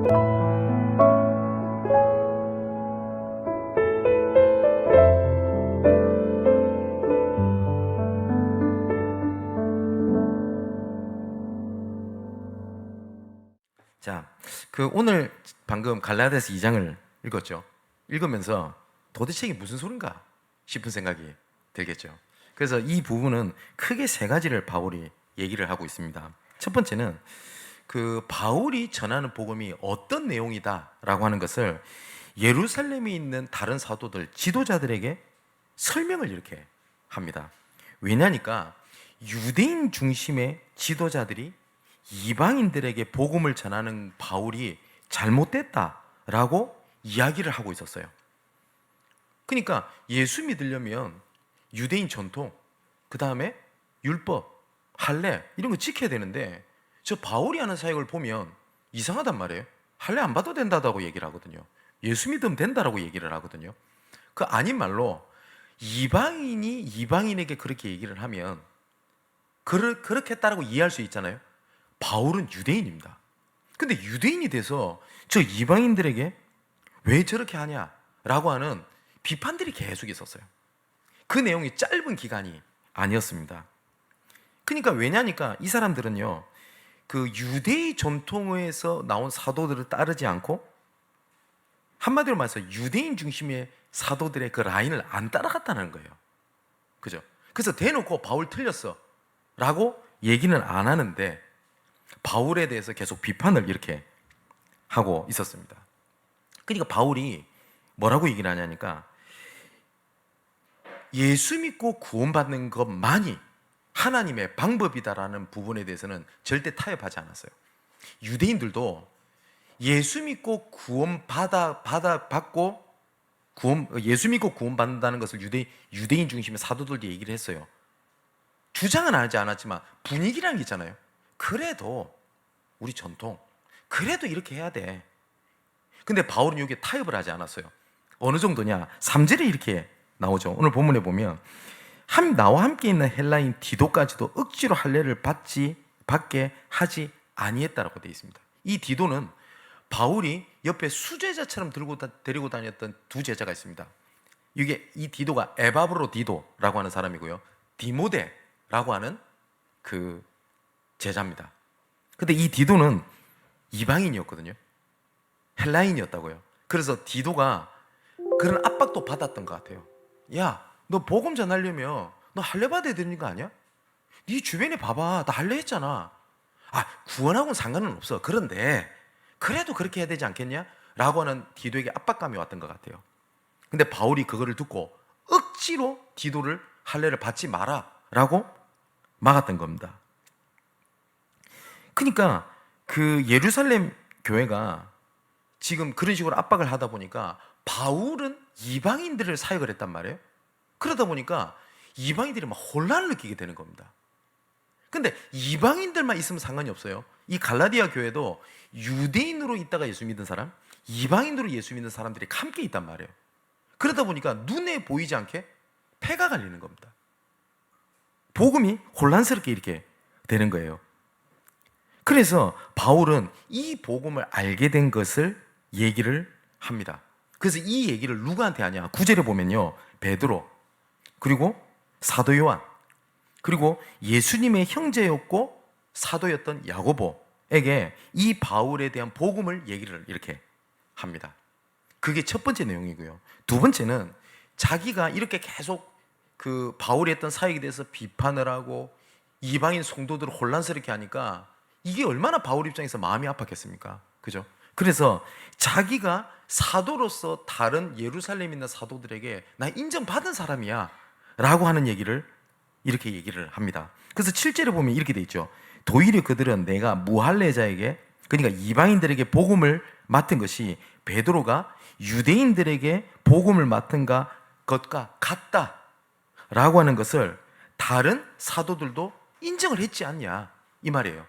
자, 오늘 방금 갈라디아서 2장을 읽었죠. 읽으면서 도대체 이게 무슨 소린가 싶은 생각이 들겠죠. 그래서 이 부분은 크게 세 가지를 바울이 얘기를 하고 있습니다. 첫 번째는 바울이 전하는 복음이 어떤 내용이다라고 하는 것을 예루살렘에 있는 다른 사도들, 지도자들에게 설명을 이렇게 합니다. 왜냐니까 유대인 중심의 지도자들이 이방인들에게 복음을 전하는 바울이 잘못됐다라고 이야기를 하고 있었어요. 그러니까 예수 믿으려면 유대인 전통, 그 다음에 율법, 할례 이런 거 지켜야 되는데 저 바울이 하는 사역을 보면 이상하단 말이에요. 할례 안 봐도 된다고 얘기를 하거든요. 예수 믿으면 된다라고 얘기를 하거든요. 그 아닌 말로 이방인이 이방인에게 그렇게 얘기를 하면 그렇게 했다라고 이해할 수 있잖아요. 바울은 유대인입니다. 근데 유대인이 돼서 저 이방인들에게 왜 저렇게 하냐라고 하는 비판들이 계속 있었어요. 그 내용이 짧은 기간이 아니었습니다. 그러니까 왜냐니까 이 사람들은요, 유대의 전통에서 나온 사도들을 따르지 않고 한마디로 말해서 유대인 중심의 사도들의 그 라인을 안 따라갔다는 거예요. 그죠? 그래서 대놓고 바울 틀렸어 라고 얘기는 안 하는데 바울에 대해서 계속 비판을 이렇게 하고 있었습니다. 그러니까 바울이 뭐라고 얘기를 하냐니까 예수 믿고 구원받는 것만이 하나님의 방법이다라는 부분에 대해서는 절대 타협하지 않았어요. 유대인들도 예수 믿고 예수 믿고 구원받는다는 것을 유대인 중심의 사도들도 얘기를 했어요. 주장은 하지 않았지만 분위기라는 게 있잖아요. 그래도 우리 전통, 그래도 이렇게 해야 돼. 근데 바울은 여기에 타협을 하지 않았어요. 어느 정도냐? 3절에 이렇게 나오죠. 오늘 본문에 보면 나와 함께 있는 헬라인 디도까지도 억지로 할례를 받게 하지 아니했다라고 되어 있습니다. 이 디도는 바울이 옆에 수제자처럼 데리고 다녔던 두 제자가 있습니다. 이 디도가 에바브로 디도라고 하는 사람이고요, 디모데라고 하는 그 제자입니다. 근데 이 디도는 이방인이었거든요. 헬라인이었다고요. 그래서 디도가 그런 압박도 받았던 것 같아요. 야, 너 복음 전하려면 너 할례 받아야 되는 거 아니야? 네 주변에 봐봐, 나 할례 했잖아. 구원하고는 상관은 없어. 그런데 그래도 그렇게 해야 되지 않겠냐? 라고 하는 디도에게 압박감이 왔던 것 같아요. 근데 바울이 그거를 듣고 억지로 디도를 할례를 받지 마라 라고 막았던 겁니다. 그러니까 예루살렘 교회가 지금 그런 식으로 압박을 하다 보니까 바울은 이방인들을 사역을 했단 말이에요. 그러다 보니까 이방인들이 막 혼란을 느끼게 되는 겁니다. 근데 이방인들만 있으면 상관이 없어요. 이 갈라디아 교회도 유대인으로 있다가 예수 믿은 사람, 이방인으로 예수 믿는 사람들이 함께 있단 말이에요. 그러다 보니까 눈에 보이지 않게 폐가 갈리는 겁니다. 복음이 혼란스럽게 이렇게 되는 거예요. 그래서 바울은 이 복음을 알게 된 것을 얘기를 합니다. 그래서 이 얘기를 누구한테 하냐? 9절에 보면요, 베드로, 그리고 사도 요한, 그리고 예수님의 형제였고 사도였던 야고보에게 이 바울에 대한 복음을 얘기를 이렇게 합니다. 그게 첫 번째 내용이고요. 두 번째는 자기가 이렇게 계속 바울이 했던 사역에 대해서 비판을 하고 이방인 성도들을 혼란스럽게 하니까 이게 얼마나 바울 입장에서 마음이 아팠겠습니까? 그죠? 그래서 자기가 사도로서 다른 예루살렘에 있는 사도들에게 나 인정받은 사람이야 라고 하는 얘기를 이렇게 얘기를 합니다. 그래서 7절에 보면 이렇게 돼 있죠. 도리어 그들은 내가 무할례자에게, 그러니까 이방인들에게 복음을 맡은 것이 베드로가 유대인들에게 복음을 맡은 것과 같다 라고 하는 것을 다른 사도들도 인정을 했지 않냐 이 말이에요.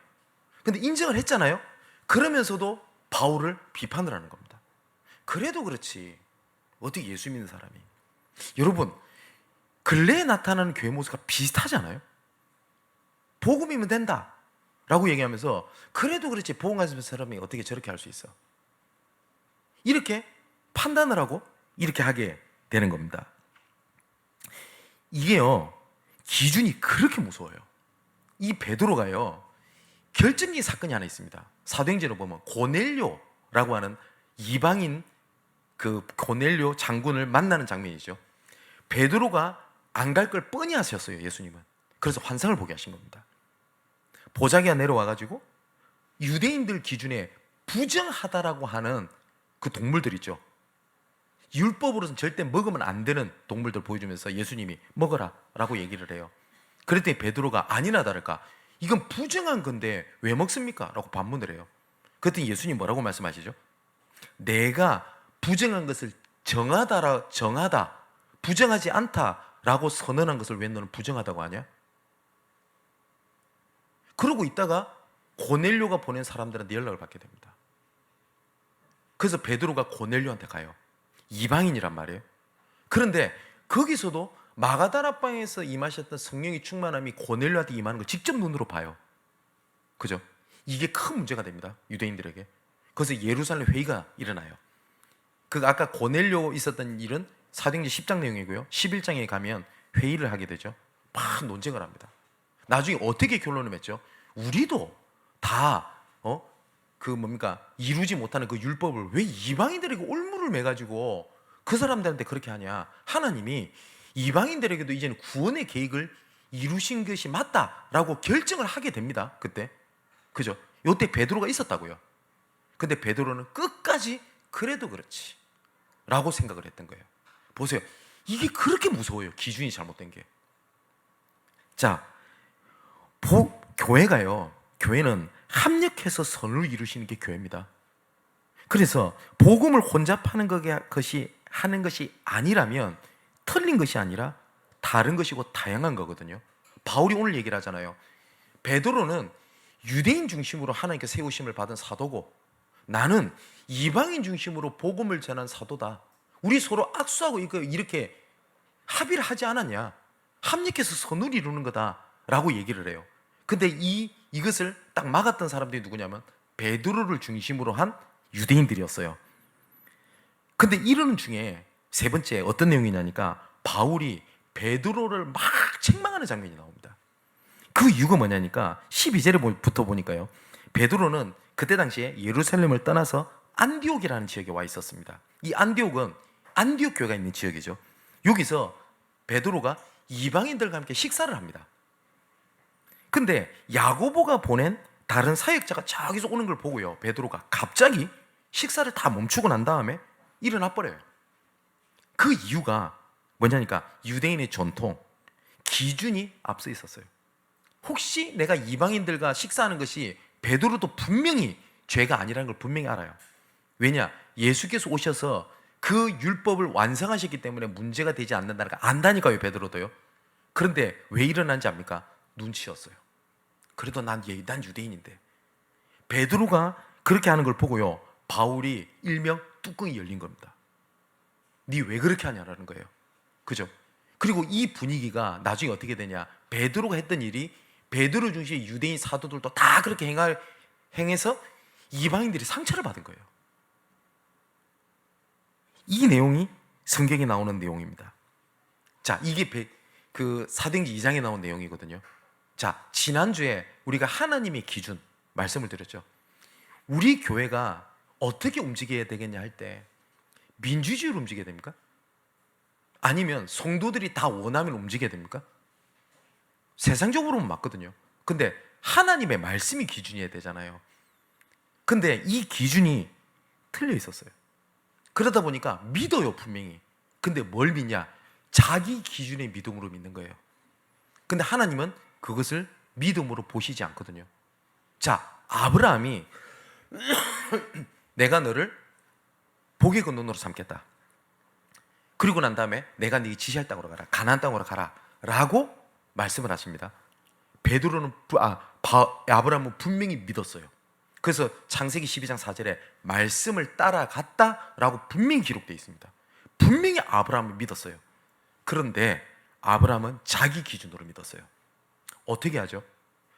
근데 인정을 했잖아요. 그러면서도 바울을 비판을 하는 겁니다. 그래도 그렇지 어떻게 예수 믿는 사람이, 여러분 근래에 나타나는 교회 모습과 비슷하지 않아요? 복음이면 된다 라고 얘기하면서 그래도 그렇지 복음 가진 사람이 어떻게 저렇게 할 수 있어? 이렇게 판단을 하고 이렇게 하게 되는 겁니다. 이게요, 기준이 그렇게 무서워요. 이 베드로가요, 결정적인 사건이 하나 있습니다. 사도행전을 보면 고넬료라고 하는 이방인 그 고넬료 장군을 만나는 장면이죠. 베드로가 안 갈 걸 뻔히 하셨어요, 예수님은. 그래서 환상을 보게 하신 겁니다. 보자기가 내려와가지고 유대인들 기준에 부정하다라고 하는 그 동물들 있죠. 율법으로서는 절대 먹으면 안 되는 동물들 보여주면서 예수님이 먹어라 라고 얘기를 해요. 그랬더니 베드로가 아니나 다를까 이건 부정한 건데 왜 먹습니까? 라고 반문을 해요. 그랬더니 예수님 뭐라고 말씀하시죠? 내가 부정한 것을 정하다, 부정하지 않다라고 선언한 것을 왜 너는 부정하다고 하냐? 그러고 있다가 고넬료가 보낸 사람들한테 연락을 받게 됩니다. 그래서 베드로가 고넬료한테 가요. 이방인이란 말이에요. 그런데 거기서도 마가다라 방에서 임하셨던 성령의 충만함이 고넬료한테 임하는 걸 직접 눈으로 봐요. 그죠? 이게 큰 문제가 됩니다, 유대인들에게. 그래서 예루살렘 회의가 일어나요. 그 아까 고넬료 있었던 일은 사도행전 10장 내용이고요. 11장에 가면 회의를 하게 되죠. 막 논쟁을 합니다. 나중에 어떻게 결론을 맺죠? 우리도 다 이루지 못하는 그 율법을 왜 이방인들에게 올무를 매가지고 그 사람들한테 그렇게 하냐? 하나님이 이방인들에게도 이제는 구원의 계획을 이루신 것이 맞다라고 결정을 하게 됩니다. 그때. 그죠? 요때 베드로가 있었다고요. 근데 베드로는 끝까지 그래도 그렇지 라고 생각을 했던 거예요. 보세요. 이게 그렇게 무서워요. 기준이 잘못된 게. 자, 교회는 합력해서 선을 이루시는 게 교회입니다. 그래서 복음을 혼자 파는 하는 것이 아니라면 틀린 것이 아니라 다른 것이고 다양한 거거든요. 바울이 오늘 얘기를 하잖아요. 베드로는 유대인 중심으로 하나님께 세우심을 받은 사도고 나는 이방인 중심으로 복음을 전한 사도다. 우리 서로 악수하고 이렇게 합의를 하지 않았냐? 합력해서 선을 이루는 거다라고 얘기를 해요. 근데 이것을 딱 막았던 사람들이 누구냐면 베드로를 중심으로 한 유대인들이었어요. 근데 이러는 중에 세 번째 어떤 내용이냐니까 바울이 베드로를 막 책망하는 장면이 나옵니다. 그 이유가 뭐냐니까 12절부터 보니까요. 베드로는 그때 당시에 예루살렘을 떠나서 안디옥이라는 지역에 와 있었습니다. 이 안디옥은 안디옥 교회가 있는 지역이죠. 여기서 베드로가 이방인들과 함께 식사를 합니다. 근데 야고보가 보낸 다른 사역자가 저기서 오는 걸 보고요, 베드로가 갑자기 식사를 다 멈추고 난 다음에 일어나 버려요. 그 이유가 뭐냐니까 유대인의 전통, 기준이 앞서 있었어요. 혹시 내가 이방인들과 식사하는 것이 베드로도 분명히 죄가 아니라는 걸 분명히 알아요. 왜냐? 예수께서 오셔서 그 율법을 완성하셨기 때문에 문제가 되지 않는다는 걸 안다니까요, 베드로도요. 그런데 왜 일어난지 압니까? 눈치였어요. 그래도 난 유대인인데. 베드로가 그렇게 하는 걸 보고요, 바울이 일명 뚜껑이 열린 겁니다. 네 왜 그렇게 하냐라는 거예요. 그죠? 그리고 이 분위기가 나중에 어떻게 되냐? 베드로가 했던 일이 베드로 중심의 유대인 사도들도 다 그렇게 행해서 이방인들이 상처를 받은 거예요. 이 내용이 성경에 나오는 내용입니다. 자, 이게 그 사도행전 2장에 나온 내용이거든요. 자, 지난주에 우리가 하나님의 기준 말씀을 드렸죠. 우리 교회가 어떻게 움직여야 되겠냐 할 때 민주주의로 움직여야 됩니까? 아니면 성도들이 다 원하면 움직여야 됩니까? 세상적으로는 맞거든요. 근데 하나님의 말씀이 기준이어야 되잖아요. 근데 이 기준이 틀려 있었어요. 그러다 보니까 믿어요, 분명히. 근데 뭘 믿냐? 자기 기준의 믿음으로 믿는 거예요. 근데 하나님은 그것을 믿음으로 보시지 않거든요. 자, 아브라함이 내가 너를 복의 근원으로 삼겠다. 그리고 난 다음에 내가 네게 지시할 땅으로 가라. 가나안 땅으로 가라. 라고 말씀을 하십니다. 아브라함은 분명히 믿었어요. 그래서 창세기 12장 4절에 말씀을 따라갔다라고 분명히 기록되어 있습니다. 분명히 아브라함을 믿었어요. 그런데 아브라함은 자기 기준으로 믿었어요. 어떻게 하죠?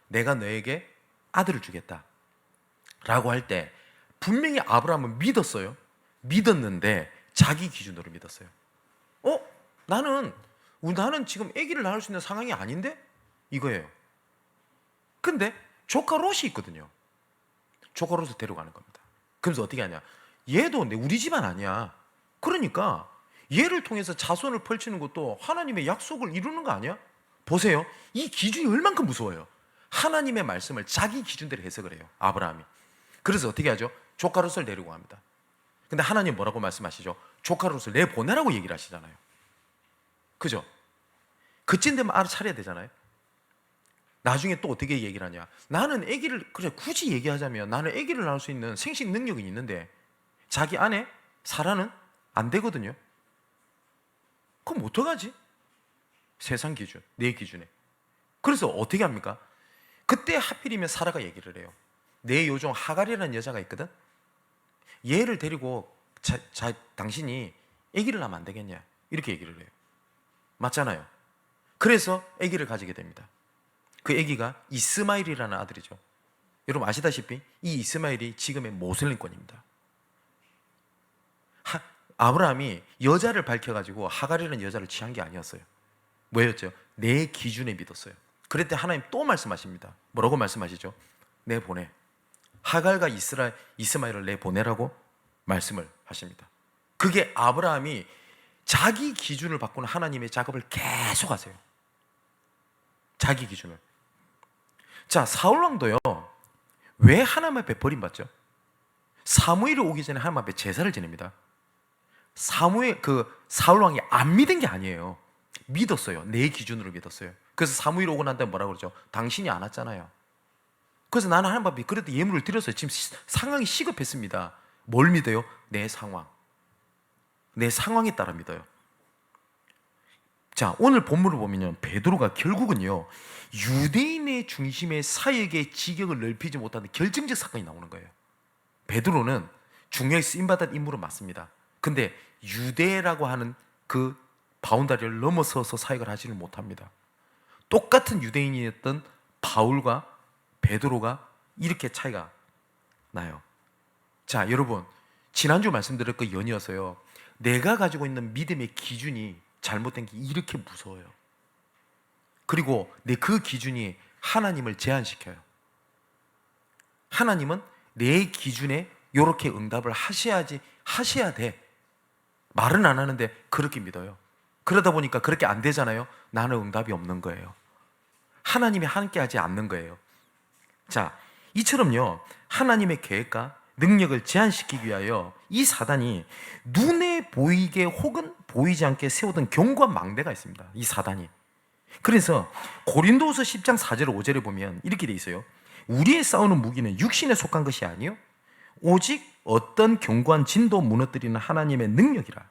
내가 너에게 아들을 주겠다 라고 할 때 분명히 아브라함은 믿었어요. 믿었는데 자기 기준으로 믿었어요. 나는 지금 아기를 낳을 수 있는 상황이 아닌데? 이거예요. 근데 조카 롯이 있거든요. 조카 롯을 데려가는 겁니다. 그러면서 어떻게 하냐? 얘도 우리 집안 아니야. 그러니까 얘를 통해서 자손을 펼치는 것도 하나님의 약속을 이루는 거 아니야? 보세요. 이 기준이 얼만큼 무서워요. 하나님의 말씀을 자기 기준대로 해석을 해요. 아브라함이. 그래서 어떻게 하죠? 조카 롯을 데리고 갑니다. 근데 하나님 뭐라고 말씀하시죠? 조카 롯을 내보내라고 얘기를 하시잖아요. 그죠? 그쯤 되면 알아차려야 되잖아요. 나중에 또 어떻게 얘기를 하냐? 나는 아기를, 그래, 굳이 얘기하자면 나는 아기를 낳을 수 있는 생식 능력이 있는데 자기 아내 사라는 안 되거든요. 그럼 어떡하지? 세상 기준, 내 기준에. 그래서 어떻게 합니까? 그때 하필이면 사라가 얘기를 해요. 내 요종 하갈이라는 여자가 있거든. 얘를 데리고 당신이 아기를 낳으면 안 되겠냐? 이렇게 얘기를 해요. 맞잖아요. 그래서 아기를 가지게 됩니다. 그 아기가 이스마일이라는 아들이죠. 여러분 아시다시피 이 이스마일이 지금의 모슬림권입니다. 아브라함이 여자를 밝혀가지고 하갈이라는 여자를 취한 게 아니었어요. 뭐였죠? 내 기준에 믿었어요. 그럴 때 하나님 또 말씀하십니다. 뭐라고 말씀하시죠? 내보내. 하갈과 이스마일을 내보내라고 말씀을 하십니다. 그게 아브라함이 자기 기준을 바꾸는 하나님의 작업을 계속 하세요. 자기 기준을. 자, 사울왕도요. 왜 하나님 앞에 버림받죠? 사무엘이 오기 전에 하나님 앞에 제사를 지냅니다. 사울왕이 안 믿은 게 아니에요. 믿었어요. 내 기준으로 믿었어요. 그래서 사무엘 오고 난 다음에 뭐라고 그러죠? 당신이 안 왔잖아요. 그래서 나는 하나님 앞에 그래도 예물을 드렸어요. 지금 상황이 시급했습니다. 뭘 믿어요? 내 상황. 내 상황에 따라 믿어요. 자, 오늘 본문을 보면요, 베드로가 결국은요 유대인의 중심의 사역의 지경을 넓히지 못하는 결정적 사건이 나오는 거예요. 베드로는 중요하게 쓰임받은 인물은 맞습니다. 근데 유대라고 하는 그 바운다리를 넘어서서 사역을 하지는 못합니다. 똑같은 유대인이었던 바울과 베드로가 이렇게 차이가 나요. 자, 여러분, 지난주 말씀드렸고 연이어서요, 내가 가지고 있는 믿음의 기준이 잘못된 게 이렇게 무서워요. 그리고 그 기준이 하나님을 제한시켜요. 하나님은 내 기준에 이렇게 응답을 하셔야 돼. 말은 안 하는데 그렇게 믿어요. 그러다 보니까 그렇게 안 되잖아요. 나는 응답이 없는 거예요. 하나님이 함께하지 않는 거예요. 자, 이처럼요, 하나님의 계획과 능력을 제한시키기 위하여 이 사단이 눈에 보이게 혹은 보이지 않게 세우던 견고한 망대가 있습니다. 이 사단이. 그래서 고린도후서 10장 4절 5절에 보면 이렇게 돼 있어요. 우리의 싸우는 무기는 육신에 속한 것이 아니요 오직 어떤 견고한 진도 무너뜨리는 하나님의 능력이라.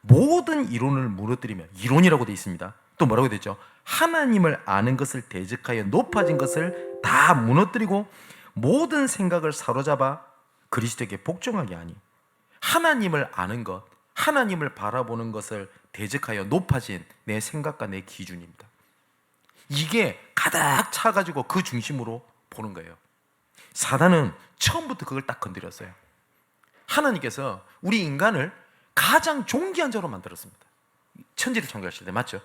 모든 이론을 무너뜨리면, 이론이라고 돼 있습니다. 또 뭐라고 되죠? 하나님을 아는 것을 대적하여 높아진 것을 다 무너뜨리고 모든 생각을 사로잡아 그리스도에게 복종하게 하니. 하나님을 아는 것, 하나님을 바라보는 것을 대적하여 높아진 내 생각과 내 기준입니다. 이게 가득 차가지고 그 중심으로 보는 거예요. 사단은 처음부터 그걸 딱 건드렸어요. 하나님께서 우리 인간을 가장 존귀한 자로 만들었습니다. 천지를 창조하실 때, 맞죠?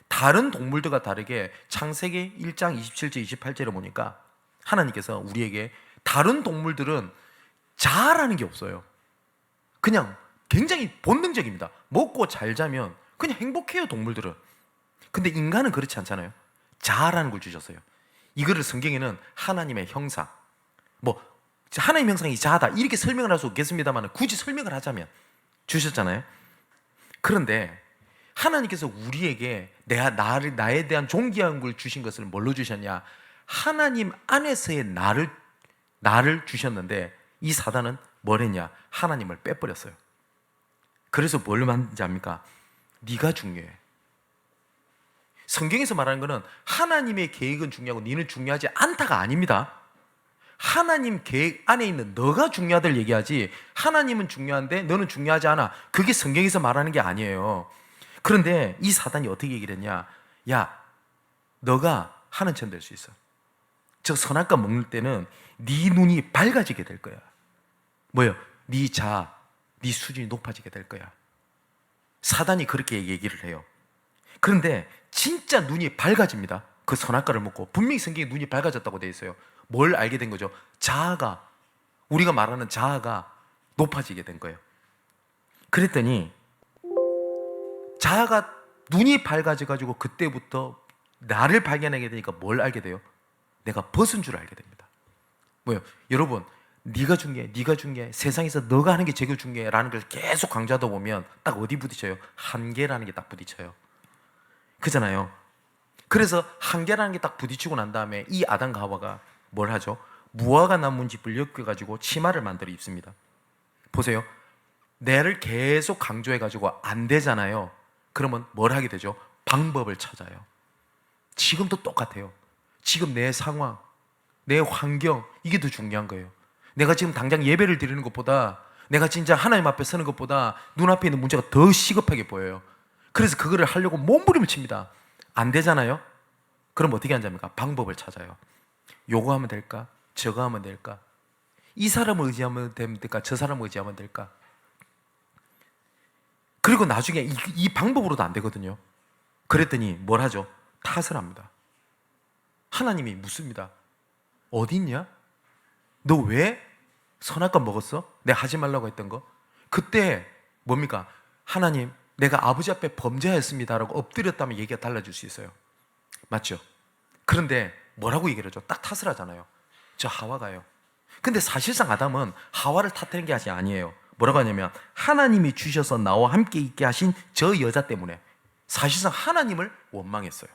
다른 동물들과 다르게 창세기 1장 27절 28절에 보니까 하나님께서 우리에게, 다른 동물들은 자아라는 게 없어요. 그냥 굉장히 본능적입니다. 먹고 잘 자면 그냥 행복해요, 동물들은. 근데 인간은 그렇지 않잖아요. 자아라는 걸 주셨어요. 이거를 성경에는 하나님의 형상, 하나님의 형상이 자아다 이렇게 설명을 할 수 없겠습니다만 굳이 설명을 하자면 주셨잖아요. 그런데 하나님께서 우리에게 나에 대한 존귀한 걸 주신 것을 뭘로 주셨냐? 하나님 안에서의 나를 주셨는데, 이 사단은 뭘 했냐? 하나님을 빼버렸어요. 그래서 뭘 만든지 압니까? 네가 중요해. 성경에서 말하는 것은 하나님의 계획은 중요하고 너는 중요하지 않다가 아닙니다. 하나님 계획 안에 있는 너가 중요하다를 얘기하지, 하나님은 중요한데 너는 중요하지 않아, 그게 성경에서 말하는 게 아니에요. 그런데 이 사단이 어떻게 얘기를 했냐? 야, 너가 하는 천 될 수 있어. 저 선악과 먹을 때는 네 눈이 밝아지게 될 거야. 뭐요? 네 자아, 네 수준이 높아지게 될 거야. 사단이 그렇게 얘기를 해요. 그런데 진짜 눈이 밝아집니다. 그 선악과를 먹고 분명히 성경에 눈이 밝아졌다고 되어 있어요. 뭘 알게 된 거죠? 자아가, 우리가 말하는 자아가 높아지게 된 거예요. 그랬더니 자아가 눈이 밝아져가지고 그때부터 나를 발견하게 되니까 뭘 알게 돼요? 내가 벗은 줄 알게 됩니다. 뭐요? 여러분, 네가 중요해, 네가 중요해, 세상에서 너가 하는 게 제일 중요해라는 걸 계속 강조하다 보면 딱 어디 부딪혀요? 한계라는 게 딱 부딪혀요. 그잖아요. 그래서 한계라는 게 딱 부딪히고 난 다음에 이 아담과 하와가 뭘 하죠? 무화과 나뭇잎을 엮어가지고 치마를 만들어 입습니다. 보세요. 내를 계속 강조해가지고 안 되잖아요. 그러면 뭘 하게 되죠? 방법을 찾아요. 지금도 똑같아요. 지금 내 상황, 내 환경, 이게 더 중요한 거예요. 내가 지금 당장 예배를 드리는 것보다, 내가 진짜 하나님 앞에 서는 것보다 눈앞에 있는 문제가 더 시급하게 보여요. 그래서 그거를 하려고 몸부림을 칩니다. 안 되잖아요? 그럼 어떻게 한답니까? 방법을 찾아요. 요거 하면 될까? 저거 하면 될까? 이 사람을 의지하면 됩니까? 저 사람을 의지하면 될까? 그리고 나중에 이 방법으로도 안 되거든요. 그랬더니 뭘 하죠? 탓을 합니다. 하나님이 묻습니다. 어디 있냐? 너 왜 선악과 먹었어? 내가 하지 말라고 했던 거? 그때 뭡니까? 하나님, 내가 아버지 앞에 범죄하였습니다라고 엎드렸다면 얘기가 달라질 수 있어요. 맞죠? 그런데 뭐라고 얘기를 하죠? 딱 탓을 하잖아요. 저 하와가요. 근데 사실상 아담은 하와를 탓하는 게 아니에요. 뭐라고 하냐면 하나님이 주셔서 나와 함께 있게 하신 저 여자 때문에 사실상 하나님을 원망했어요.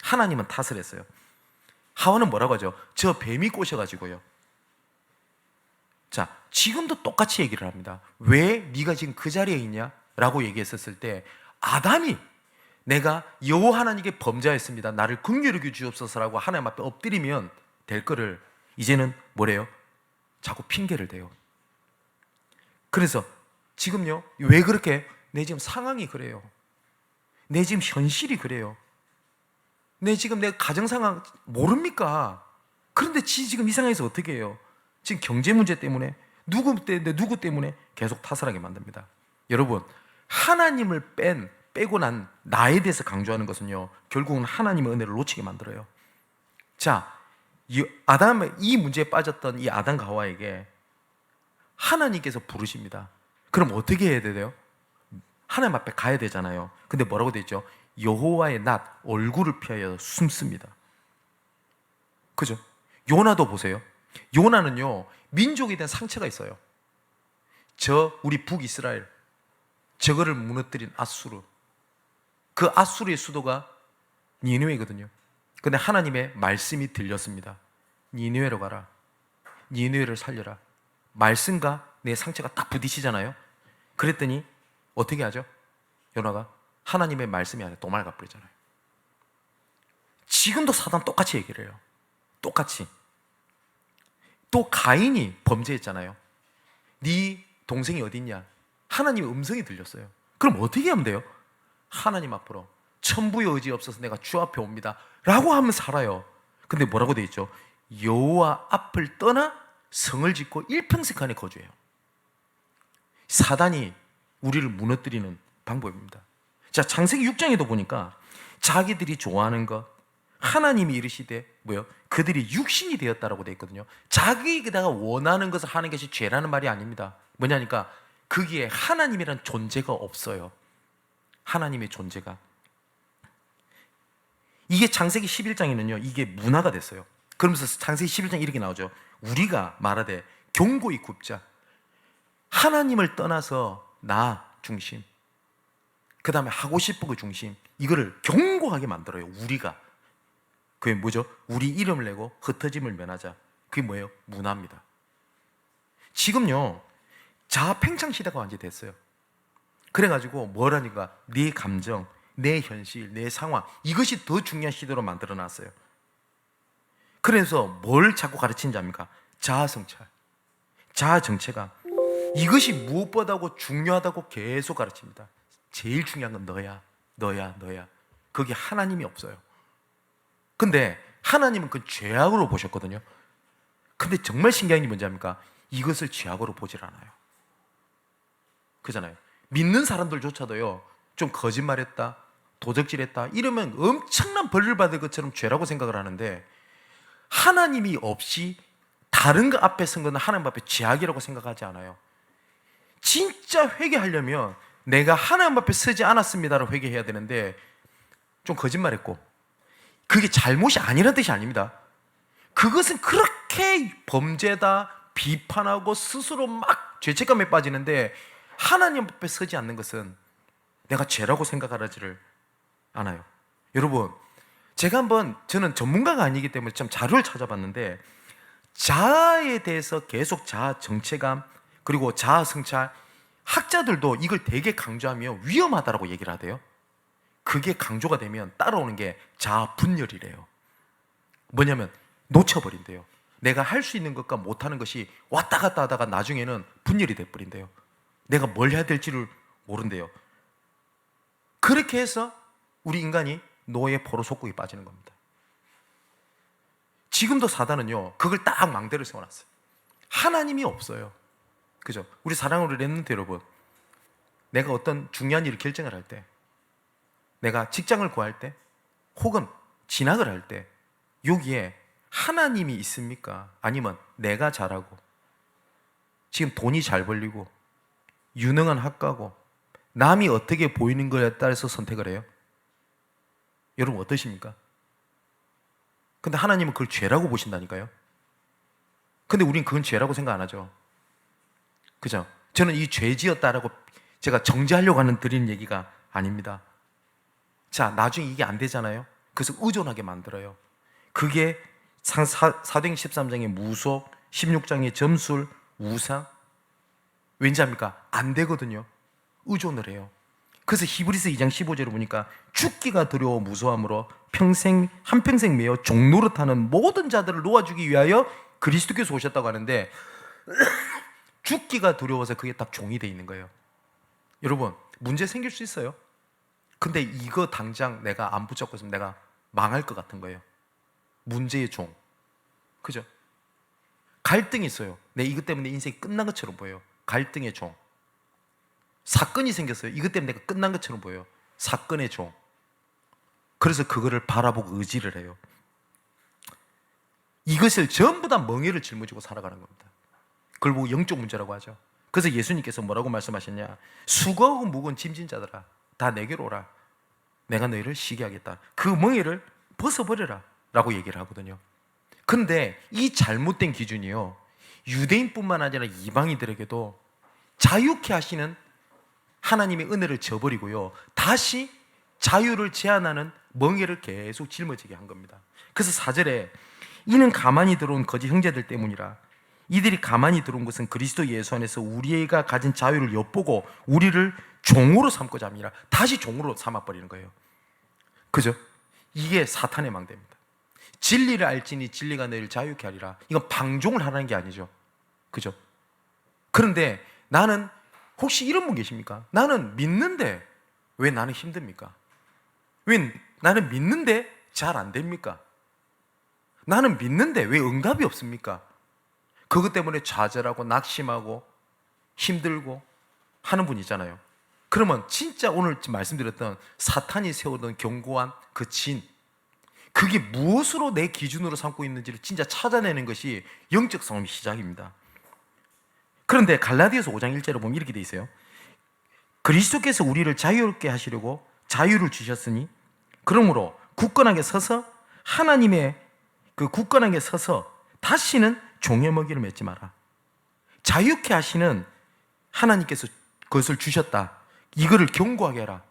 하나님은 탓을 했어요. 하와는 뭐라고 하죠? 저 뱀이 꼬셔가지고요. 자, 지금도 똑같이 얘기를 합니다. 왜 네가 지금 그 자리에 있냐? 라고 얘기했었을 때 아담이 내가 여호와 하나님께 범죄했습니다, 나를 긍휼히 여겨 주옵소서라고 하나님 앞에 엎드리면 될 거를 이제는 뭐래요? 자꾸 핑계를 대요. 그래서 지금요, 왜 그렇게? 내 지금 상황이 그래요. 내 지금 현실이 그래요. 내 지금 내 가정 상황 모릅니까? 그런데 지금 이 상황에서 어떻게 해요? 지금 경제 문제 때문에 누구 때문에 계속 탓을하게 만듭니다. 여러분, 하나님을 빼고 난 나에 대해서 강조하는 것은요, 결국은 하나님의 은혜를 놓치게 만들어요. 자, 이 문제에 빠졌던 이 아담과 하와에게 하나님께서 부르십니다. 그럼 어떻게 해야 돼요? 하나님 앞에 가야 되잖아요. 근데 뭐라고 되어 있죠? 여호와의 낯, 얼굴을 피하여 숨습니다. 그죠? 요나도 보세요. 요나는요, 민족에 대한 상처가 있어요. 우리 북이스라엘, 저거를 무너뜨린 아수르, 그 아수르의 수도가 니느웨거든요. 근데 하나님의 말씀이 들렸습니다. 니느웨로 가라. 니느웨를 살려라. 말씀과 내 상처가 딱 부딪히잖아요. 그랬더니 어떻게 하죠? 요나가 하나님의 말씀이 아니라 도망가 버리잖아요. 지금도 사단 똑같이 얘기를 해요. 똑같이. 또 가인이 범죄했잖아요. 네 동생이 어디 있냐? 하나님의 음성이 들렸어요. 그럼 어떻게 하면 돼요? 하나님 앞으로 천부의 의지 없어서 내가 주 앞에 옵니다 라고 하면 살아요. 근데 뭐라고 되어 있죠? 여호와 앞을 떠나 성을 짓고 일평생간에 거주해요. 사단이 우리를 무너뜨리는 방법입니다. 자, 창세기 6장에도 보니까 자기들이 좋아하는 것, 하나님이 이르시되 뭐요? 그들이 육신이 되었다라고 되어 있거든요. 자기가 원하는 것을 하는 것이 죄라는 말이 아닙니다. 뭐냐니까 거기에 하나님이란 존재가 없어요. 하나님의 존재가. 이게 창세기 11장에는요, 이게 문화가 됐어요. 그러면서 창세기 11장 이렇게 나오죠. 우리가 말하되 경고히 굽자. 하나님을 떠나서 나 중심, 그 다음에 하고 싶은 그 중심, 이거를 견고하게 만들어요. 우리가. 그게 뭐죠? 우리 이름을 내고 흩어짐을 면하자. 그게 뭐예요? 문화입니다. 지금요, 자아팽창 시대가 완전히 됐어요. 그래가지고 뭐라니까 내 감정, 내 현실, 내 상황, 이것이 더 중요한 시대로 만들어놨어요. 그래서 뭘 자꾸 가르치는지 압니까? 자아성찰, 자아정체가 이것이 무엇보다도 중요하다고 계속 가르칩니다. 제일 중요한 건 너야, 너야, 너야. 거기 하나님이 없어요. 근데 하나님은 그 죄악으로 보셨거든요. 근데 정말 신기한 게 뭔지 압니까? 이것을 죄악으로 보질 않아요. 그잖아요. 믿는 사람들조차도요, 좀 거짓말했다, 도적질했다 이러면 엄청난 벌을 받을 것처럼 죄라고 생각을 하는데, 하나님이 없이 다른 거 앞에 선 거는 하나님 앞에 죄악이라고 생각하지 않아요. 진짜 회개하려면 내가 하나님 앞에 서지 않았습니다라고 회개해야 되는데, 좀 거짓말했고, 그게 잘못이 아니라는 뜻이 아닙니다. 그것은 그렇게 범죄다 비판하고 스스로 막 죄책감에 빠지는데, 하나님 앞에 서지 않는 것은 내가 죄라고 생각하지를 않아요. 여러분, 제가 한번, 저는 전문가가 아니기 때문에 좀 자료를 찾아봤는데, 자아에 대해서 계속 자아 정체감 그리고 자아 성찰, 학자들도 이걸 되게 강조하며 위험하다라고 얘기를 하대요. 그게 강조가 되면 따라오는 게 자아 분열이래요. 뭐냐면 놓쳐버린대요. 내가 할 수 있는 것과 못하는 것이 왔다 갔다 하다가 나중에는 분열이 돼버린대요. 내가 뭘 해야 될지를 모른대요. 그렇게 해서 우리 인간이 노예 포로 속국에 빠지는 겁니다. 지금도 사단은요, 그걸 딱 망대를 세워놨어요. 하나님이 없어요. 그죠? 우리 사랑으로 랩런트 여러분, 내가 어떤 중요한 일을 결정을 할 때, 내가 직장을 구할 때, 혹은 진학을 할 때, 여기에 하나님이 있습니까? 아니면 내가 잘하고, 지금 돈이 잘 벌리고, 유능한 학과고, 남이 어떻게 보이는 거에 따라서 선택을 해요? 여러분 어떠십니까? 근데 하나님은 그걸 죄라고 보신다니까요. 근데 우린 그건 죄라고 생각 안 하죠. 그죠? 저는 이 죄지었다라고 제가 정죄하려고 하는 드리는 얘기가 아닙니다. 자, 나중에 이게 안 되잖아요. 그래서 의존하게 만들어요. 그게 사도행 13장의 무속, 16장의 점술, 우상. 왠지 압니까? 안 되거든요. 의존을 해요. 그래서 히브리서 2장 15절을 보니까 죽기가 두려워 무서함으로 한평생 매여 종노릇하는 모든 자들을 놓아주기 위하여 그리스도께서 오셨다고 하는데, 죽기가 두려워서 그게 딱 종이 돼 있는 거예요. 여러분, 문제 생길 수 있어요. 근데 이거 당장 내가 안 붙잡고 있으면 내가 망할 것 같은 거예요. 문제의 종. 그죠? 갈등이 있어요. 내 이것 때문에 인생이 끝난 것처럼 보여요. 갈등의 종. 사건이 생겼어요. 이것 때문에 내가 끝난 것처럼 보여요. 사건의 종. 그래서 그거를 바라보고 의지를 해요. 이것을 전부 다 멍에를 짊어지고 살아가는 겁니다. 그걸 보고 영적 문제라고 하죠. 그래서 예수님께서 뭐라고 말씀하셨냐? 수고하고 무거운 짐진 자들아, 다 내게로 오라. 내가 너희를 쉬게 하겠다. 그 멍에를 벗어버려라 라고 얘기를 하거든요. 그런데 이 잘못된 기준이요, 유대인뿐만 아니라 이방인들에게도 자유케 하시는 하나님의 은혜를 저버리고요, 다시 자유를 제한하는 멍에를 계속 짊어지게 한 겁니다. 그래서 4절에 이는 가만히 들어온 거짓 형제들 때문이라. 이들이 가만히 들어온 것은 그리스도 예수 안에서 우리가 가진 자유를 엿보고 우리를 종으로 삼고자 합니다. 다시 종으로 삼아버리는 거예요. 그죠? 이게 사탄의 망대입니다. 진리를 알지니 진리가 너희를 자유케 하리라. 이건 방종을 하라는 게 아니죠. 그죠? 그런데 나는, 혹시 이런 분 계십니까? 나는 믿는데 왜 나는 힘듭니까? 왜 나는 믿는데 잘 안 됩니까? 나는 믿는데 왜 응답이 없습니까? 그것 때문에 좌절하고 낙심하고 힘들고 하는 분 있잖아요. 그러면 진짜 오늘 말씀드렸던 사탄이 세우던 견고한 그 진, 그게 무엇으로 내 기준으로 삼고 있는지를 진짜 찾아내는 것이 영적 싸움의 시작입니다. 그런데 갈라디아서 5장 1절에 보면 이렇게 돼 있어요. 그리스도께서 우리를 자유롭게 하시려고 자유를 주셨으니 그러므로 굳건하게 서서 하나님의 그 굳건하게 서서 다시는 종의 먹이를 맺지 마라. 자유케 하시는 하나님께서 그것을 주셨다. 이거를 견고하게 해라.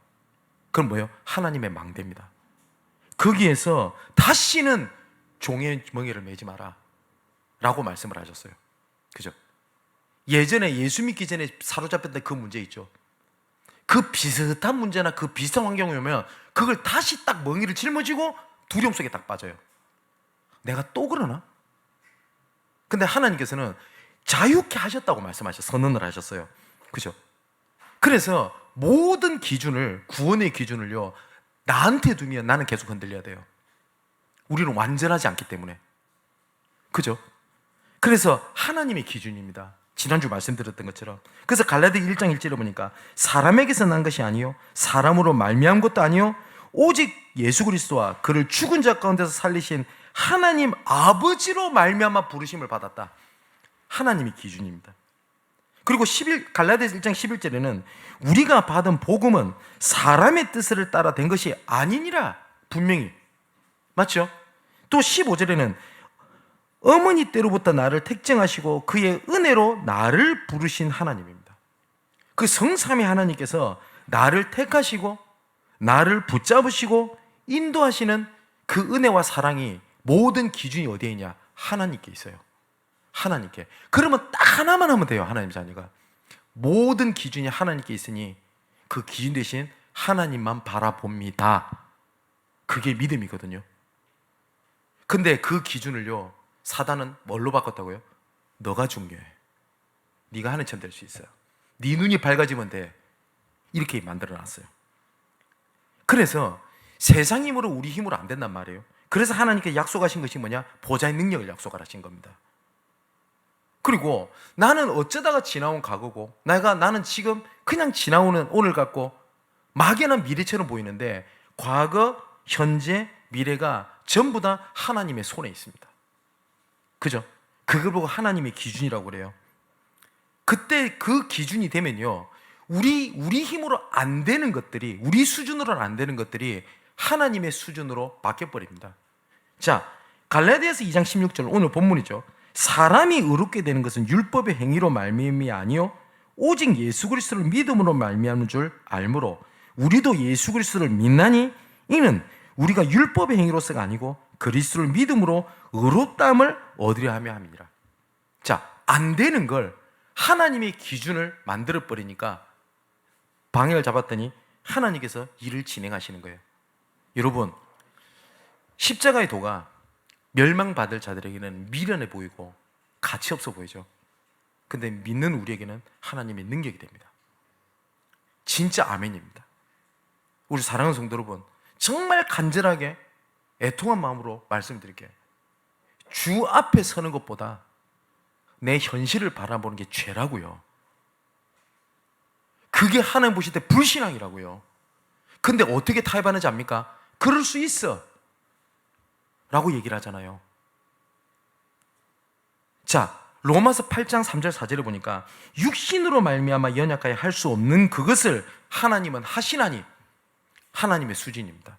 그건 뭐예요? 하나님의 망대입니다. 거기에서 다시는 종의 멍에를 매지 마라 라고 말씀을 하셨어요. 그죠? 예전에 예수 믿기 전에 사로잡혔던 그 문제 있죠. 그 비슷한 문제나 그 비슷한 환경이 오면 그걸 다시 딱 멍에를 짊어지고 두려움 속에 딱 빠져요. 내가 또 그러나? 근데 하나님께서는 자유케 하셨다고 말씀하셨어요. 선언을 하셨어요. 그죠? 그래서 모든 기준을, 구원의 기준을요, 나한테 두면 나는 계속 흔들려야 돼요. 우리는 완전하지 않기 때문에. 그죠? 그래서 하나님의 기준입니다. 지난주 말씀드렸던 것처럼. 그래서 갈라디 1장 1절에 보니까 사람에게서 난 것이 아니요 사람으로 말미암은 것도 아니요 오직 예수 그리스도와 그를 죽은 자 가운데서 살리신 하나님 아버지로 말미암아 부르심을 받았다. 하나님이 기준입니다. 그리고 갈라디아서 1장 11절에는 우리가 받은 복음은 사람의 뜻을 따라 된 것이 아니니라 분명히. 맞죠? 또 15절에는 어머니 때로부터 나를 택정하시고 그의 은혜로 나를 부르신 하나님입니다. 그 성삼위 하나님께서 나를 택하시고 나를 붙잡으시고 인도하시는 그 은혜와 사랑이 모든 기준이 어디에 있냐? 하나님께 있어요. 하나님께. 그러면 딱 하나만 하면 돼요. 하나님 자녀가. 모든 기준이 하나님께 있으니 그 기준 대신 하나님만 바라봅니다. 그게 믿음이거든요. 근데 그 기준을요, 사단은 뭘로 바꿨다고요? 너가 중요해. 네가 하는 참 될 수 있어요. 네 눈이 밝아지면 돼. 이렇게 만들어놨어요. 그래서 세상 힘으로 우리 힘으로 안 된단 말이에요. 그래서 하나님께 약속하신 것이 뭐냐? 보좌의 능력을 약속하신 겁니다. 그리고 나는 어쩌다가 지나온 과거고 나는 지금 그냥 지나오는 오늘 같고 막연한 미래처럼 보이는데 과거, 현재, 미래가 전부 다 하나님의 손에 있습니다. 그죠? 그걸 보고 하나님의 기준이라고 그래요. 그때 그 기준이 되면요, 우리 힘으로 안 되는 것들이, 우리 수준으로는 안 되는 것들이 하나님의 수준으로 바뀌어버립니다. 자, 갈라디아서 2장 16절 오늘 본문이죠. 사람이 의롭게 되는 것은 율법의 행위로 말미암이 아니요 오직 예수 그리스도를 믿음으로 말미암는 줄 알므로 우리도 예수 그리스도를 믿나니 이는 우리가 율법의 행위로서가 아니고 그리스도를 믿음으로 의롭다함을 얻으려 하며 함이니라. 자, 안 되는 걸 하나님의 기준을 만들어 버리니까 방향을 잡았더니 하나님께서 일을 진행하시는 거예요. 여러분, 십자가의 도가 멸망받을 자들에게는 미련해 보이고 가치 없어 보이죠. 근데 믿는 우리에게는 하나님의 능력이 됩니다. 진짜 아멘입니다. 우리 사랑하는 성도 여러분, 정말 간절하게 애통한 마음으로 말씀드릴게요. 주 앞에 서는 것보다 내 현실을 바라보는 게 죄라고요. 그게 하나님 보실 때 불신앙이라고요. 근데 어떻게 타협하는지 압니까? 그럴 수 있어 라고 얘기를 하잖아요. 자, 로마서 8장 3절 4절을 보니까 육신으로 말미암아 연약하여 할 수 없는 그것을 하나님은 하시나니 하나님의 수준입니다.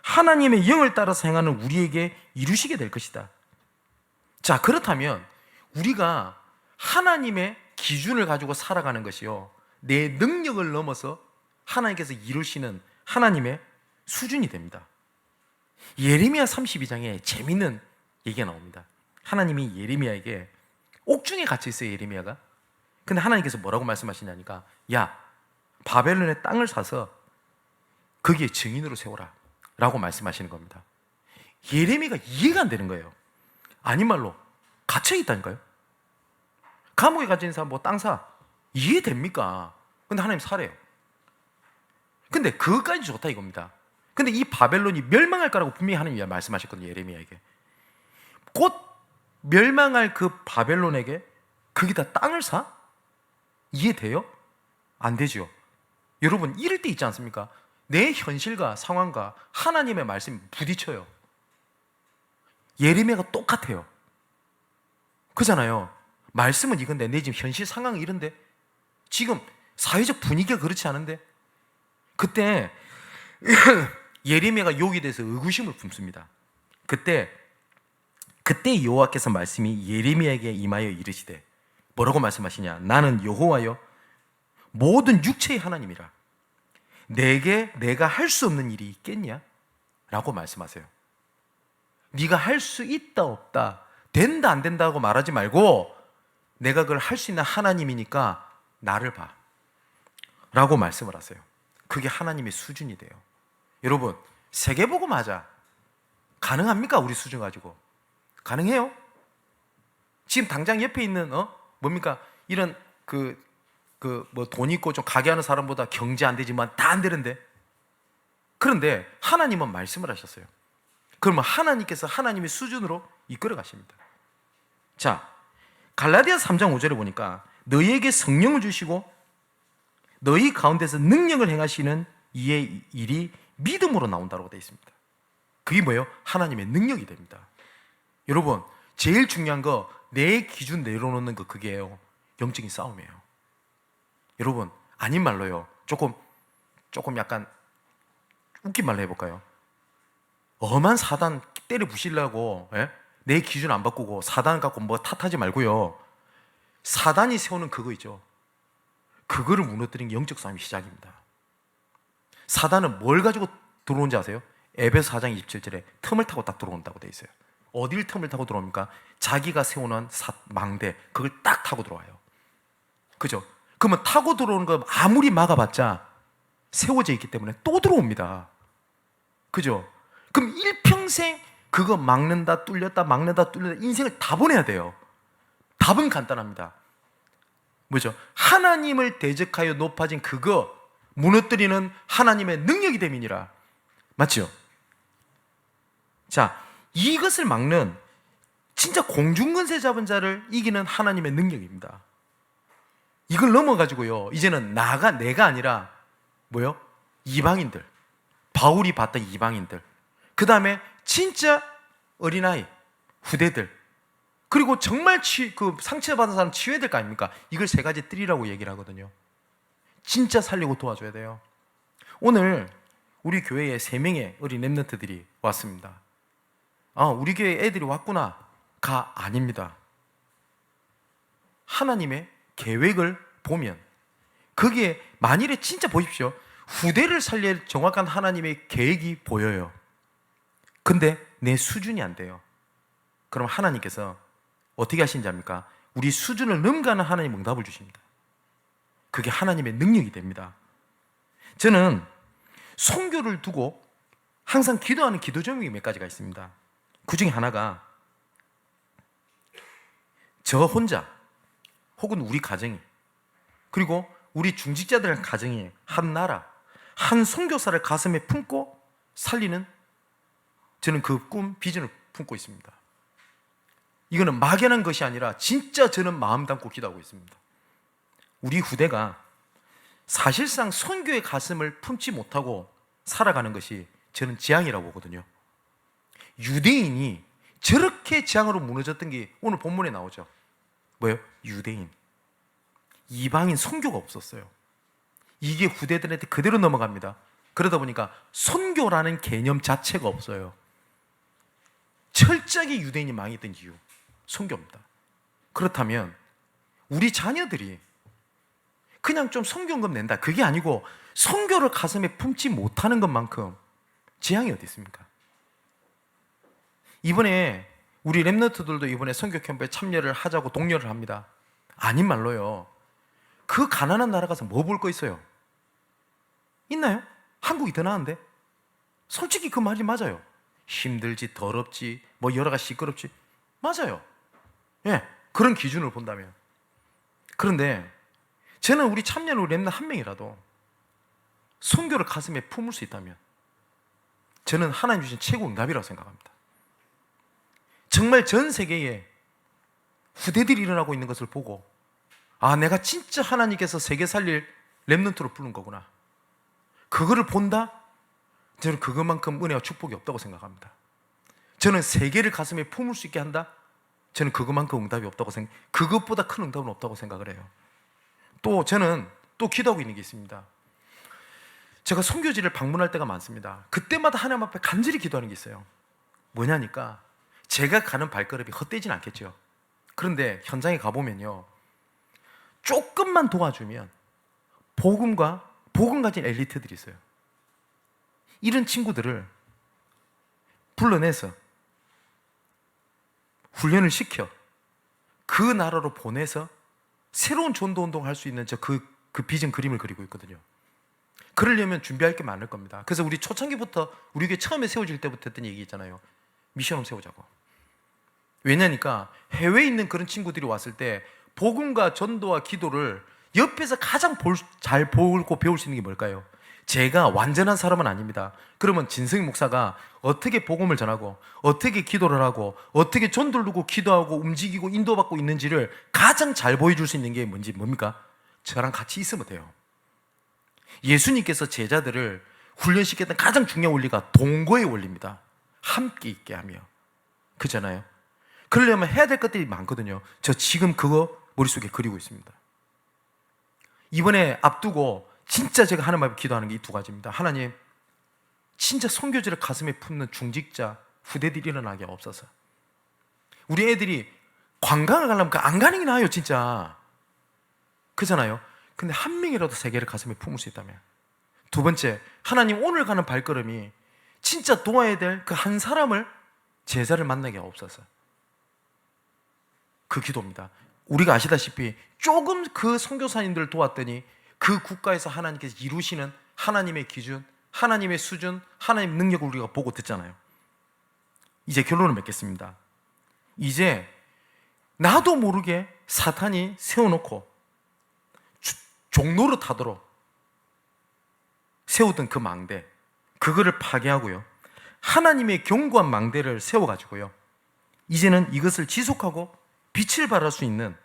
하나님의 영을 따라서 행하는 우리에게 이루시게 될 것이다. 자, 그렇다면 우리가 하나님의 기준을 가지고 살아가는 것이요, 내 능력을 넘어서 하나님께서 이루시는 하나님의 수준이 됩니다. 예레미야 32장에 재미있는 얘기가 나옵니다. 하나님이 예레미야에게 옥중에 갇혀 있어요, 예레미야가. 근데 하나님께서 뭐라고 말씀하시냐니까, 야, 바벨론의 땅을 사서 거기에 증인으로 세워라 라고 말씀하시는 겁니다. 예레미야가 이해가 안 되는 거예요. 아닌 말로 갇혀 있다니까요. 감옥에 갇혀 있는 사람 뭐 땅 사, 이해됩니까? 근데 하나님 사래요. 근데 그것까지 좋다 이겁니다. 근데 이 바벨론이 멸망할 거라고 분명히 하나님이 말씀하셨거든요, 예레미야에게. 곧 멸망할 그 바벨론에게 거기다 땅을 사? 이해돼요? 안 되죠. 여러분, 이럴 때 있지 않습니까? 내 현실과 상황과 하나님의 말씀이 부딪혀요. 예레미야가 똑같아요. 그잖아요. 말씀은 이건데 내 지금 현실 상황은 이런데, 지금 사회적 분위기가 그렇지 않은데. 그때 예레미야가 여기에 대해서 의구심을 품습니다. 그때 여호와께서 말씀이 예레미야에게 임하여 이르시되, 뭐라고 말씀하시냐? 나는 여호와여 모든 육체의 하나님이라. 내가 할 수 없는 일이 있겠냐? 라고 말씀하세요. 네가 할 수 있다 없다, 된다 안 된다고 말하지 말고 내가 그걸 할 수 있는 하나님이니까 나를 봐 라고 말씀을 하세요. 그게 하나님의 수준이 돼요. 여러분, 세계복음 하자. 가능합니까? 우리 수준 가지고. 가능해요? 지금 당장 옆에 있는 뭡니까? 이런 뭐 돈 있고 좀 가게 하는 사람보다 경제 안 되지만 다 안 되는데. 그런데 하나님은 말씀을 하셨어요. 그러면 하나님께서 하나님의 수준으로 이끌어 가십니다. 자, 갈라디아서 3장 5절에 보니까 너희에게 성령을 주시고 너희 가운데서 능력을 행하시는 이의 일이 믿음으로 나온다고 되어 있습니다. 그게 뭐예요? 하나님의 능력이 됩니다. 여러분, 제일 중요한 거 내 기준 내려놓는 거 그게요. 영적인 싸움이에요. 여러분, 아닌 말로요. 조금 약간 웃긴 말로 해볼까요? 엄한 사단 때려 부시려고 내 기준 안 바꾸고 사단 갖고 뭐 탓하지 말고요. 사단이 세우는 그거 있죠. 그거를 무너뜨리는 게 영적 싸움이 시작입니다. 사단은 뭘 가지고 들어오는지 아세요? 에베소 4장 27절에 틈을 타고 딱 들어온다고 돼 있어요. 어딜 틈을 타고 들어옵니까? 자기가 세워놓은 망대, 그걸 딱 타고 들어와요. 그죠? 그러면 타고 들어오는 거 아무리 막아봤자 세워져 있기 때문에 또 들어옵니다. 그죠? 그럼 일평생 그거 막는다, 뚫렸다, 막는다, 뚫렸다, 인생을 다 보내야 돼요. 답은 간단합니다. 뭐죠? 하나님을 대적하여 높아진 그거 무너뜨리는 하나님의 능력이 됨이니라. 맞죠? 자, 이것을 막는 진짜 공중근세 잡은 자를 이기는 하나님의 능력입니다. 이걸 넘어가지고요, 이제는 내가 아니라 뭐요? 이방인들, 바울이 봤던 이방인들, 그 다음에 진짜 어린아이, 후대들, 그리고 정말 그 상처받은 사람 치유해야 될 거 아닙니까? 이걸 세 가지 뜰이라고 얘기를 하거든요. 진짜 살리고 도와줘야 돼요. 오늘 우리 교회에 3명의 어린 랩런트들이 왔습니다. 우리 교회 애들이 왔구나가 아닙니다. 하나님의 계획을 보면 거기에 만일에 진짜 보십시오. 후대를 살릴 정확한 하나님의 계획이 보여요. 근데 내 수준이 안 돼요. 그럼 하나님께서 어떻게 하시는지 압니까? 우리 수준을 넘가는 하나님 응답을 주십니다. 그게 하나님의 능력이 됩니다. 저는 선교를 두고 항상 기도하는 기도 제목이 몇 가지가 있습니다. 그 중에 하나가 저 혼자 혹은 우리 가정이, 그리고 우리 중직자들 가정이 한 나라, 한 선교사를 가슴에 품고 살리는, 저는 그 꿈, 비전을 품고 있습니다. 이거는 막연한 것이 아니라 진짜 저는 마음 담고 기도하고 있습니다. 우리 후대가 사실상 선교의 가슴을 품지 못하고 살아가는 것이 저는 재앙이라고 보거든요. 유대인이 저렇게 재앙으로 무너졌던 게 오늘 본문에 나오죠. 뭐예요? 유대인, 이방인 선교가 없었어요. 이게 후대들한테 그대로 넘어갑니다. 그러다 보니까 선교라는 개념 자체가 없어요. 철저하게 유대인이 망했던 이유, 선교입니다. 그렇다면 우리 자녀들이 그냥 좀 선교금 낸다, 그게 아니고 선교를 가슴에 품지 못하는 것만큼 재앙이 어디 있습니까? 이번에 우리 랩런트들도 이번에 선교 캠프에 참여를 하자고 독려를 합니다. 아닌 말로요, 그 가난한 나라 가서 뭐 볼 거 있어요? 있나요? 한국이 더 나은데? 솔직히 그 말이 맞아요. 힘들지, 더럽지, 뭐 여러 가지 시끄럽지, 맞아요. 예, 그런 기준을 본다면. 그런데 저는 우리 참여하는 우리 랩런트 한 명이라도 선교를 가슴에 품을 수 있다면 저는 하나님 주신 최고 응답이라고 생각합니다. 정말 전 세계에 후대들이 일어나고 있는 것을 보고, 내가 진짜 하나님께서 세계 살릴 랩런트로 부른 거구나, 그거를 본다? 저는 그것만큼 은혜와 축복이 없다고 생각합니다. 저는 세계를 가슴에 품을 수 있게 한다? 저는 그것만큼 응답이 없다고 그것보다 큰 응답은 없다고 생각을 해요. 또 저는 또 기도하고 있는 게 있습니다. 제가 선교지를 방문할 때가 많습니다. 그때마다 하나님 앞에 간절히 기도하는 게 있어요. 뭐냐니까, 제가 가는 발걸음이 헛되진 않겠죠. 그런데 현장에 가보면요, 조금만 도와주면 복음 가진 엘리트들이 있어요. 이런 친구들을 불러내서 훈련을 시켜 그 나라로 보내서 새로운 전도 운동을 할 수 있는 그 비전 그림을 그리고 있거든요. 그러려면 준비할 게 많을 겁니다. 그래서 우리 초창기부터, 우리 교회 처음에 세워질 때부터 했던 얘기 있잖아요. 미션홈 세우자고. 왜냐니까 해외에 있는 그런 친구들이 왔을 때 복음과 전도와 기도를 옆에서 가장 잘 보고 배울 수 있는 게 뭘까요? 제가 완전한 사람은 아닙니다. 그러면 진성희 목사가 어떻게 복음을 전하고 어떻게 기도를 하고 어떻게 전도를 두고 기도하고 움직이고 인도받고 있는지를 가장 잘 보여줄 수 있는 게 뭡니까? 저랑 같이 있으면 돼요. 예수님께서 제자들을 훈련시켰던 가장 중요한 원리가 동거의 원리입니다. 함께 있게 하며. 그잖아요. 그러려면 해야 될 것들이 많거든요. 저 지금 그거 머릿속에 그리고 있습니다. 이번에 앞두고 진짜 제가 하나님 앞에 기도하는 게 이 두 가지입니다. 하나님, 진짜 선교지를 가슴에 품는 중직자 후대들이 일어나게 없어서. 우리 애들이 관광을 가려면 안 가는 게 나아요, 진짜. 그잖아요. 근데 한 명이라도 세계를 가슴에 품을 수 있다면. 두 번째, 하나님 오늘 가는 발걸음이 진짜 도와야 될 그 한 사람을 제자를 만나게 없어서. 그 기도입니다. 우리가 아시다시피 조금 그 선교사님들을 도왔더니 그 국가에서 하나님께서 이루시는 하나님의 기준, 하나님의 수준, 하나님의 능력을 우리가 보고 듣잖아요. 이제 결론을 맺겠습니다. 이제 나도 모르게 사탄이 세워놓고 종로를 타도록 세우던 그 망대, 그거를 파괴하고요, 하나님의 견고한 망대를 세워가지고요, 이제는 이것을 지속하고 빛을 발할 수 있는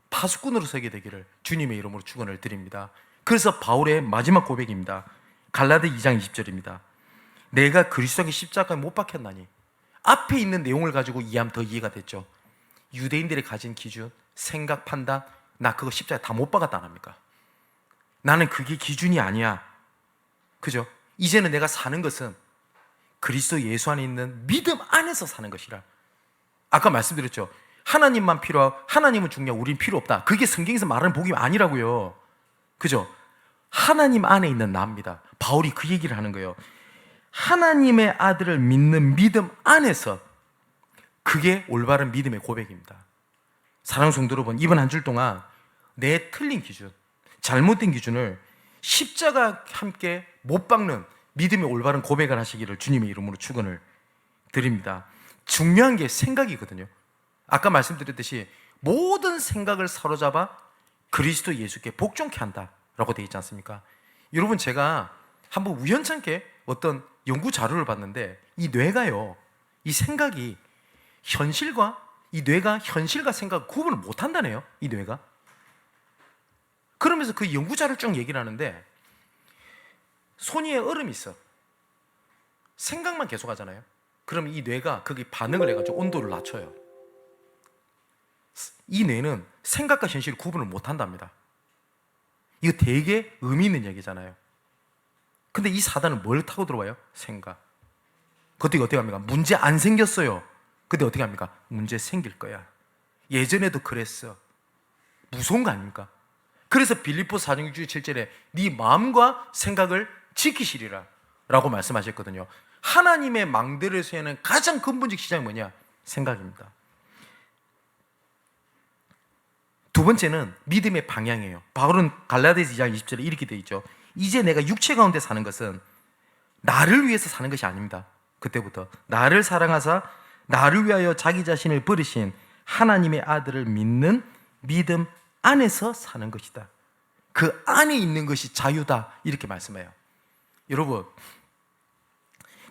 파수꾼으로 서게 되기를 주님의 이름으로 축원을 드립니다. 그래서 바울의 마지막 고백입니다. 갈라디 2장 20절입니다. 내가 그리스도의 십자가에 못 박혔나니. 앞에 있는 내용을 가지고 이해하면 더 이해가 됐죠. 유대인들이 가진 기준, 생각, 판단, 나 그거 십자가에 다 못 박았다 안 합니까? 나는 그게 기준이 아니야. 그죠? 이제는 내가 사는 것은 그리스도 예수 안에 있는 믿음 안에서 사는 것이라. 아까 말씀드렸죠. 하나님만 필요하고 하나님은 중요하고 우린 필요 없다. 그게 성경에서 말하는 복음이 아니라고요. 그죠? 하나님 안에 있는 나입니다. 바울이 그 얘기를 하는 거예요. 하나님의 아들을 믿는 믿음 안에서, 그게 올바른 믿음의 고백입니다. 사랑하는 성도 여러분, 이번 한 주 동안 내 틀린 기준, 잘못된 기준을 십자가 함께 못 박는 믿음의 올바른 고백을 하시기를 주님의 이름으로 축원을 드립니다. 중요한 게 생각이거든요. 아까 말씀드렸듯이 모든 생각을 사로잡아 그리스도 예수께 복종케 한다라고 되어 있지 않습니까? 여러분, 제가 한번 우연찮게 어떤 연구 자료를 봤는데 이 뇌가요, 이 생각이 이 뇌가 현실과 생각을 구분을 못한다네요. 이 뇌가. 그러면서 그 연구 자료를 쭉 얘기를 하는데, 손 위에 얼음이 있어. 생각만 계속 하잖아요. 그러면 이 뇌가 거기 반응을 해가지고 온도를 낮춰요. 이 뇌는 생각과 현실을 구분을 못한답니다. 이거 되게 의미 있는 얘기잖아요. 근데 이 사단은 뭘 타고 들어와요? 생각. 그것도 어떻게 합니까? 문제 안 생겼어요. 근데 어떻게 합니까? 문제 생길 거야. 예전에도 그랬어. 무서운 거 아닙니까? 그래서 빌립보서 4장 6절 7절에 네 마음과 생각을 지키시리라 라고 말씀하셨거든요. 하나님의 망대를 세우는 가장 근본적 시작이 뭐냐? 생각입니다. 두 번째는 믿음의 방향이에요. 바울은 갈라디아서 2장 20절에 이렇게 되어 있죠. 이제 내가 육체 가운데 사는 것은 나를 위해서 사는 것이 아닙니다. 그때부터 나를 사랑하사 나를 위하여 자기 자신을 버리신 하나님의 아들을 믿는 믿음 안에서 사는 것이다. 그 안에 있는 것이 자유다, 이렇게 말씀해요. 여러분,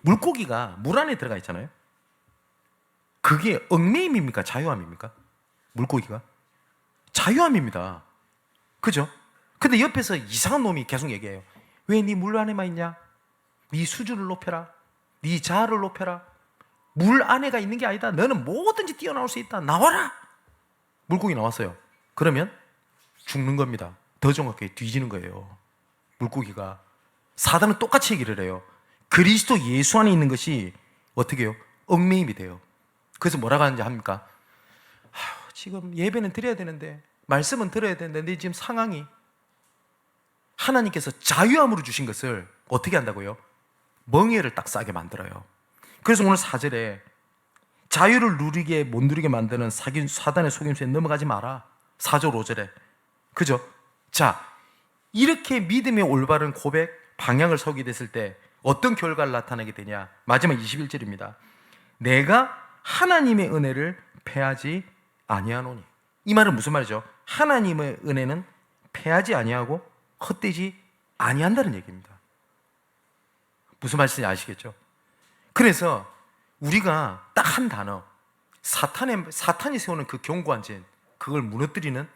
물고기가 물 안에 들어가 있잖아요. 그게 얽매임입니까? 자유함입니까? 물고기가? 자유함입니다. 그죠? 근데 옆에서 이상한 놈이 계속 얘기해요. 왜 네 물 안에만 있냐? 네 수준을 높여라. 네 자아를 높여라. 물 안에가 있는 게 아니다. 너는 뭐든지 뛰어나올 수 있다. 나와라. 물고기 나왔어요. 그러면 죽는 겁니다. 더 정확하게 뒤지는 거예요. 물고기가. 사단은 똑같이 얘기를 해요. 그리스도 예수 안에 있는 것이 어떻게 해요? 얽매임이 돼요. 그래서 뭐라고 하는지 합니까? 지금 예배는 드려야 되는데, 말씀은 들어야 되는데, 내 지금 상황이, 하나님께서 자유함으로 주신 것을 어떻게 한다고요? 멍에를 딱 싸게 만들어요. 그래서 오늘 4절에 자유를 누리게 못 누리게 만드는 사단의 속임수에 넘어가지 마라. 4절 5절에. 그죠? 자, 이렇게 믿음의 올바른 고백, 방향을 서게 됐을 때 어떤 결과를 나타내게 되냐? 마지막 21절입니다. 내가 하나님의 은혜를 패하지 아니하노니. 이 말은 무슨 말이죠? 하나님의 은혜는 패하지 아니하고 헛되지 아니한다는 얘기입니다. 무슨 말씀인지 아시겠죠? 그래서 우리가 딱 한 단어, 사탄이 세우는 그 견고한 진, 그걸 무너뜨리는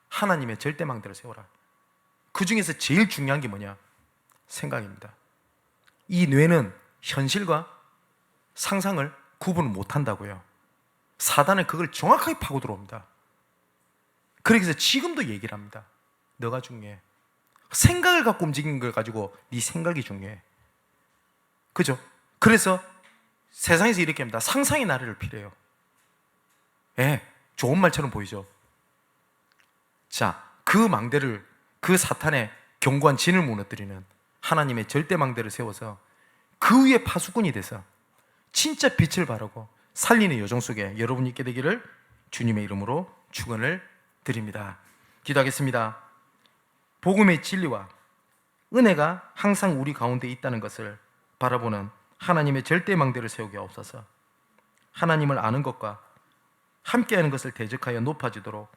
하나님의 절대망대를 세워라. 그 중에서 제일 중요한 게 뭐냐? 생각입니다. 이 뇌는 현실과 상상을 구분을 못한다고요. 사단은 그걸 정확하게 파고 들어옵니다. 그래서 지금도 얘기를 합니다. 너가 중요해. 생각을 갖고 움직이는 걸 가지고 네 생각이 중요해. 그죠? 그래서 세상에서 이렇게 합니다. 상상의 나래를 피래요. 예, 좋은 말처럼 보이죠? 자, 그 망대를, 그 사탄의 견고한 진을 무너뜨리는 하나님의 절대 망대를 세워서 그 위에 파수꾼이 돼서 진짜 빛을 발하고 살리는 여정 속에 여러분이 있게 되기를 주님의 이름으로 축원을 드립니다. 기도하겠습니다. 복음의 진리와 은혜가 항상 우리 가운데 있다는 것을 바라보는 하나님의 절대 망대를 세우게 하옵소서. 하나님을 아는 것과 함께하는 것을 대적하여 높아지도록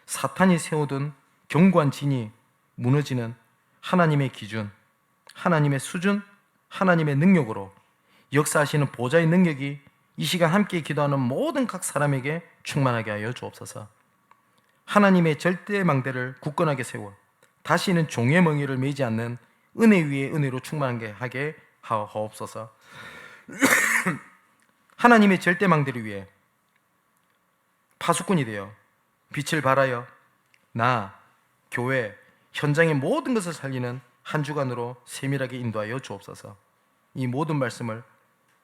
사탄이 세우던 견고한 진이 무너지는 하나님의 기준, 하나님의 수준, 하나님의 능력으로 역사하시는 보좌의 능력이 이 시간 함께 기도하는 모든 각 사람에게 충만하게 하여 주옵소서. 하나님의 절대 망대를 굳건하게 세워 다시는 종의 멍에를 매지 않는 은혜 위에 은혜로 충만하게 하게 하옵소서. 하나님의 절대 망대를 위해 파수꾼이 되어 빛을 발하여 나, 교회, 현장의 모든 것을 살리는 한 주간으로 세밀하게 인도하여 주옵소서. 이 모든 말씀을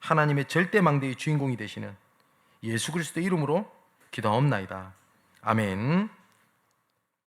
하나님의 절대 망대의 주인공이 되시는 예수 그리스도의 이름으로 기도하옵나이다. 아멘.